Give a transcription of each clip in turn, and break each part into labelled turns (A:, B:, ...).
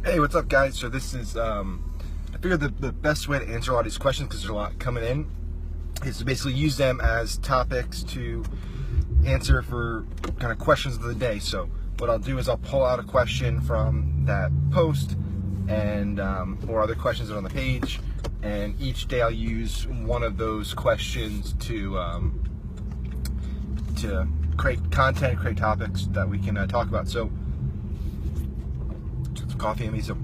A: Hey, what's up, guys? So this is, I figured the best way to answer a lot of these questions, because there's a lot coming in, is to basically use them as topics to answer for kind of questions of the day. So what I'll do is I'll pull out a question from that post and or other questions that are on the page, and each day I'll use one of those questions to create content, create topics that we can talk about. So some coffee in me. So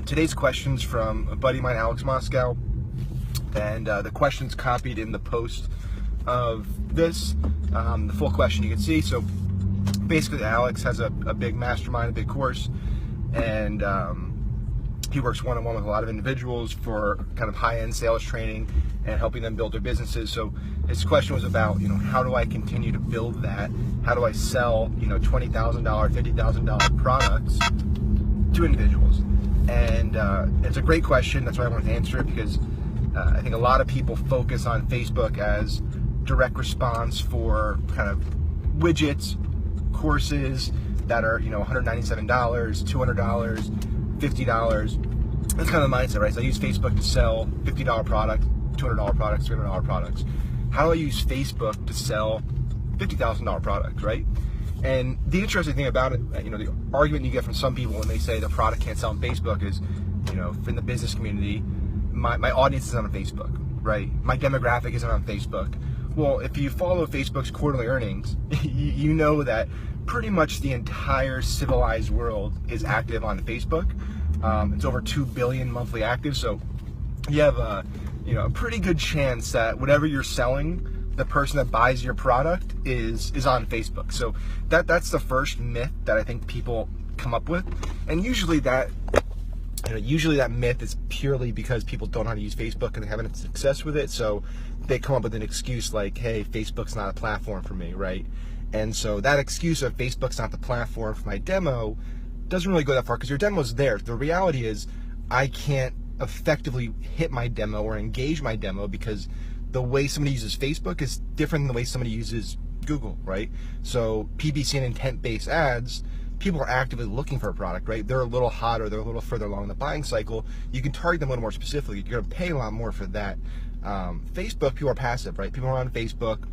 A: today's question's from a buddy of mine, Alex Moscow, and the question's copied in the post of this. The full question you can see. So basically, Alex has a big mastermind, a big course, and he works one-on-one with a lot of individuals for kind of high-end sales training and helping them build their businesses. So his question was about, how do I continue to build that? How do I sell, $20,000, $50,000 products to individuals? And it's a great question. That's why I wanted to answer it, because I think a lot of people focus on Facebook as direct response for kind of widgets, courses that are, $197, $200, $50. That's kind of the mindset, right? So I use Facebook to sell $50 products, $200 products, $300 products. How do I use Facebook to sell $50,000 products, right? And the interesting thing about it, the argument you get from some people when they say the product can't sell on Facebook is, in the business community, my audience isn't on Facebook, right? My demographic isn't on Facebook. Well, if you follow Facebook's quarterly earnings, you know that pretty much the entire civilized world is active on Facebook. It's over 2 billion monthly active, so you have a pretty good chance that whatever you're selling, the person that buys your product is on Facebook. So that's the first myth that I think people come up with, and usually that myth is purely because people don't know how to use Facebook and they haven't had success with it. So they come up with an excuse like, "Hey, Facebook's not a platform for me," right? And so that excuse of Facebook's not the platform for my demo doesn't really go that far, because your demo's there. The reality is, I can't effectively hit my demo or engage my demo because the way somebody uses Facebook is different than the way somebody uses Google, right? So PPC and intent-based ads, people are actively looking for a product, right? They're a little hotter, they're a little further along the buying cycle. You can target them a little more specifically. You're gonna pay a lot more for that. Facebook, people are passive, right? People are on Facebook,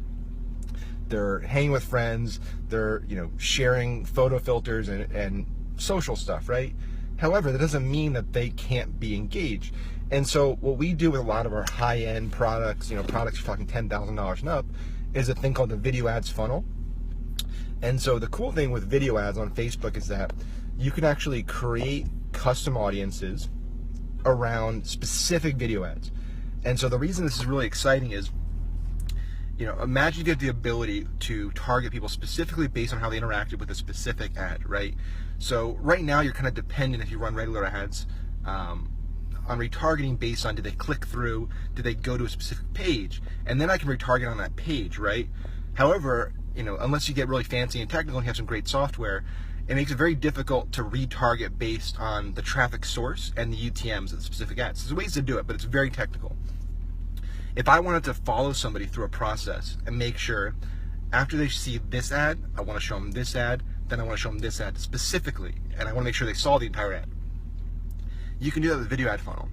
A: they're hanging with friends, they're sharing photo filters and social stuff, right? However, that doesn't mean that they can't be engaged. And so what we do with a lot of our high-end products, products you're talking $10,000 and up, is a thing called the video ads funnel. And so the cool thing with video ads on Facebook is that you can actually create custom audiences around specific video ads. And so the reason this is really exciting is, imagine you get the ability to target people specifically based on how they interacted with a specific ad, right? So right now you're kind of dependent, if you run regular ads, on retargeting based on, did they click through, did they go to a specific page, and then I can retarget on that page, right? However, unless you get really fancy and technical and have some great software, it makes it very difficult to retarget based on the traffic source and the UTMs of the specific ads. There's ways to do it, but it's very technical. If I wanted to follow somebody through a process and make sure after they see this ad, I want to show them this ad, then I want to show them this ad specifically, and I want to make sure they saw the entire ad, you can do that with a video ad funnel.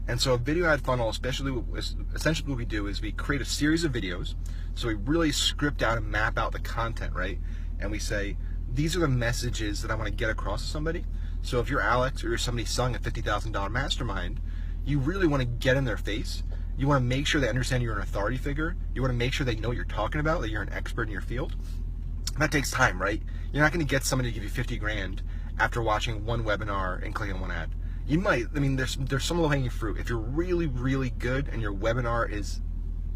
A: And so a video ad funnel, essentially what we do is we create a series of videos. So we really script out and map out the content, right? And we say, these are the messages that I want to get across to somebody. So if you're Alex or you're somebody selling a $50,000 mastermind, you really want to get in their face. You want to make sure they understand you're an authority figure. You want to make sure they know what you're talking about, that you're an expert in your field. And that takes time, right? You're not going to get somebody to give you 50 grand after watching one webinar and clicking one ad. You might, there's some low-hanging fruit. If you're really, really good and your webinar is,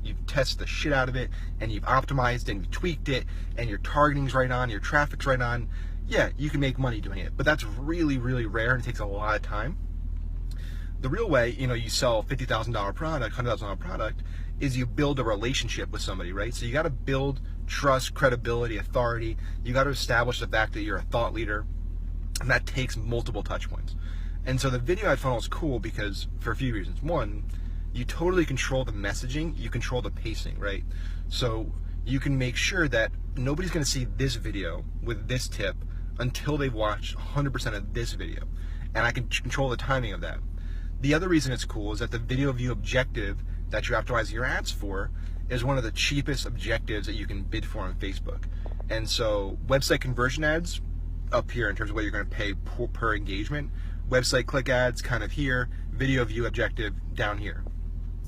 A: you've tested the shit out of it and you've optimized and you've tweaked it and your targeting's right on, your traffic's right on, yeah, you can make money doing it. But that's really, really rare and it takes a lot of time. The real way, you sell $50,000 product, $100,000 product, is you build a relationship with somebody, right? So you got to build trust, credibility, authority. You got to establish the fact that you're a thought leader, and that takes multiple touch points. And so the video ad funnel is cool because, for a few reasons. One, you totally control the messaging, you control the pacing, right? So you can make sure that nobody's going to see this video with this tip until they've watched 100% of this video. and I can control the timing of that. The other reason it's cool is that the video view objective that you're optimizing your ads for is one of the cheapest objectives that you can bid for on Facebook. And so website conversion ads up here in terms of what you're going to pay per engagement, website click ads kind of here, video view objective down here.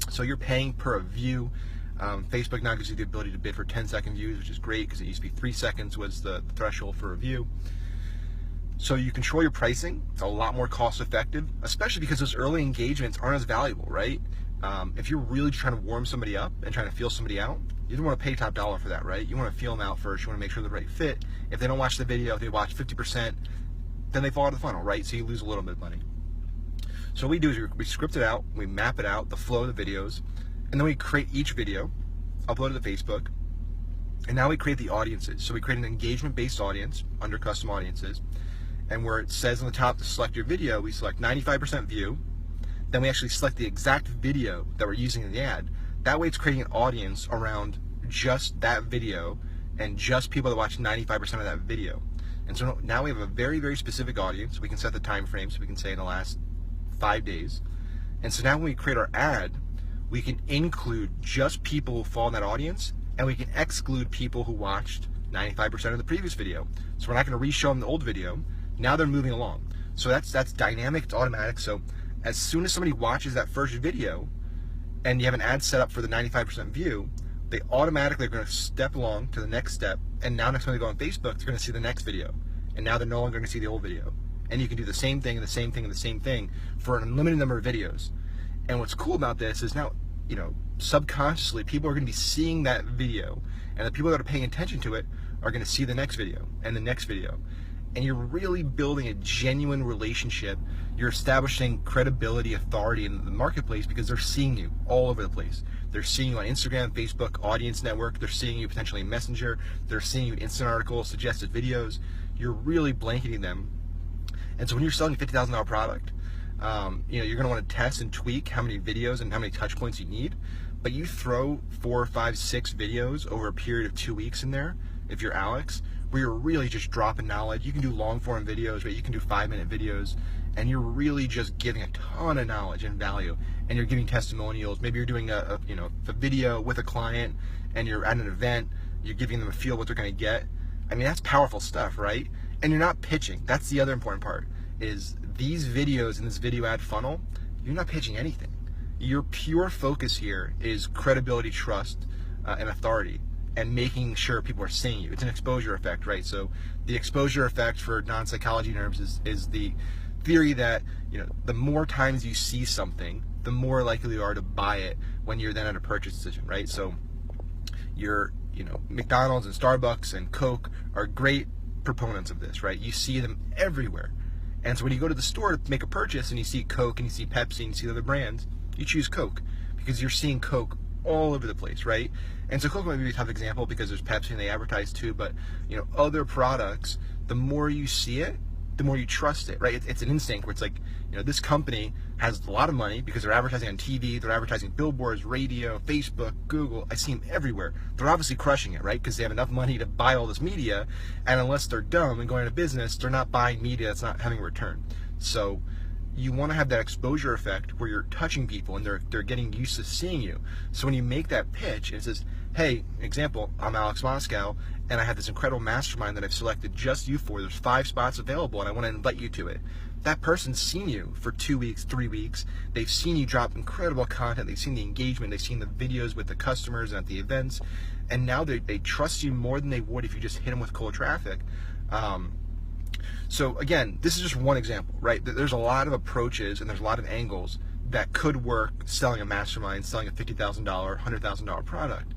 A: So you're paying per view. Facebook now gives you the ability to bid for 10-second views, which is great because it used to be 3 seconds was the threshold for a view. So you control your pricing. It's a lot more cost effective, especially because those early engagements aren't as valuable, right? If you're really trying to warm somebody up and trying to feel somebody out, you don't want to pay top dollar for that, right? You want to feel them out first. You want to make sure they're the right fit. If they don't watch the video, if they watch 50%, then they fall out of the funnel, right? So you lose a little bit of money. So what we do is we script it out, we map it out, the flow of the videos, and then we create each video, upload it to Facebook, and now we create the audiences. So we create an engagement-based audience under custom audiences, and where it says on the top to select your video, we select 95% view, then we actually select the exact video that we're using in the ad. That way it's creating an audience around just that video and just people that watch 95% of that video. And so now we have a very, very specific audience. We can set the time frame, so we can say in the last 5 days. And so now when we create our ad, we can include just people who fall in that audience, and we can exclude people who watched 95% of the previous video. So we're not going to re-show them the old video. Now they're moving along. So that's dynamic, it's automatic. So as soon as somebody watches that first video and you have an ad set up for the 95% view, they automatically are going to step along to the next step, and now next time they go on Facebook, they're going to see the next video, and now they're no longer going to see the old video. And you can do the same thing and the same thing and the same thing for an unlimited number of videos. And what's cool about this is now, you know, subconsciously people are going to be seeing that video, and the people that are paying attention to it are going to see the next video and the next video. And you're really building a genuine relationship. You're establishing credibility, authority in the marketplace because they're seeing you all over the place. They're seeing you on Instagram, Facebook, Audience Network. They're seeing you potentially in Messenger. They're seeing you in Instant Articles, suggested videos. You're really blanketing them. And so when you're selling a $50,000 product, you know, you're going to want to test and tweak how many videos and how many touch points you need. But you throw 4, 5, 6 videos over a period of 2 weeks in there, if you're Alex, where you're really just dropping knowledge. You can do long form videos, right? You can do 5-minute videos, and you're really just giving a ton of knowledge and value, and you're giving testimonials. Maybe you're doing a video with a client, and you're at an event, you're giving them a feel of what they're going to get. I mean, that's powerful stuff, right? And you're not pitching. That's the other important part, is these videos in this video ad funnel, you're not pitching anything. Your pure focus here is credibility, trust, and authority, and making sure people are seeing you. It's an exposure effect, right? So the exposure effect for non-psychology nerds is the theory that, you know, the more times you see something, the more likely you are to buy it when you're then at a purchase decision, right? So McDonald's and Starbucks and Coke are great proponents of this, right? You see them everywhere. And so when you go to the store to make a purchase and you see Coke and you see Pepsi and you see other brands, you choose Coke because you're seeing Coke all over the place, right? And so Coke might be a tough example because there's Pepsi and they advertise too, but you know, other products, the more you see it, the more you trust it, right? It's an instinct where it's like, you know, this company has a lot of money because they're advertising on TV, they're advertising billboards, radio, Facebook, Google. I see them everywhere. They're obviously crushing it, right? Because they have enough money to buy all this media, and unless they're dumb and going out of business, they're not buying media that's not having a return. So you want to have that exposure effect where you're touching people and they're getting used to seeing you. So when you make that pitch, it says, hey, example, I'm Alex Moscow, and I have this incredible mastermind that I've selected just you for. There's 5 spots available, and I want to invite you to it. That person's seen you for 2 weeks, 3 weeks. They've seen you drop incredible content. They've seen the engagement. They've seen the videos with the customers and at the events. And now they trust you more than they would if you just hit them with cold traffic. So again, this is just one example, right? There's a lot of approaches and there's a lot of angles that could work selling a mastermind, selling a $50,000, $100,000 product.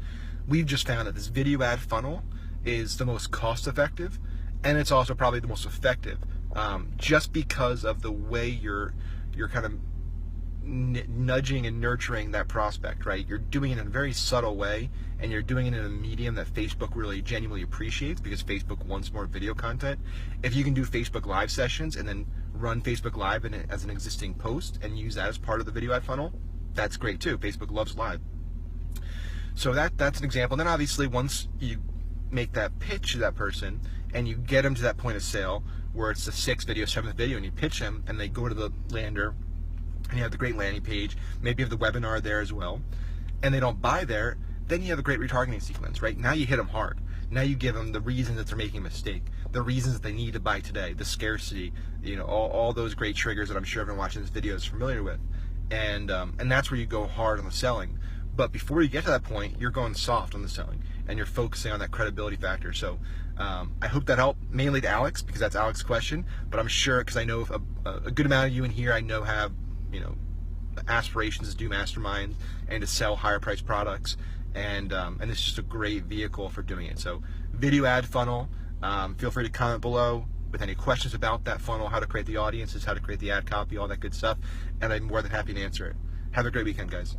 A: We've just found that this video ad funnel is the most cost effective, and it's also probably the most effective, just because of the way you're kind of nudging and nurturing that prospect, right? You're doing it in a very subtle way, and you're doing it in a medium that Facebook really genuinely appreciates because Facebook wants more video content. If you can do Facebook Live sessions and then run Facebook Live as an existing post and use that as part of the video ad funnel, that's great too. Facebook loves live. So that's an example. And then obviously once you make that pitch to that person and you get them to that point of sale where it's the 6th video, 7th video, and you pitch them, and they go to the lander, and you have the great landing page, maybe you have the webinar there as well, and they don't buy there, then you have a great retargeting sequence, right? Now you hit them hard. Now you give them the reasons that they're making a mistake, the reasons that they need to buy today, the scarcity, all those great triggers that I'm sure everyone watching this video is familiar with. And that's where you go hard on the selling. But before you get to that point, you're going soft on the selling, and you're focusing on that credibility factor. So I hope that helped, mainly to Alex, because that's Alex's question, but I'm sure, because I know a good amount of you in here I know have aspirations to do masterminds and to sell higher priced products, and this is just a great vehicle for doing it. So video ad funnel, feel free to comment below with any questions about that funnel, how to create the audiences, how to create the ad copy, all that good stuff, and I'm more than happy to answer it. Have a great weekend, guys.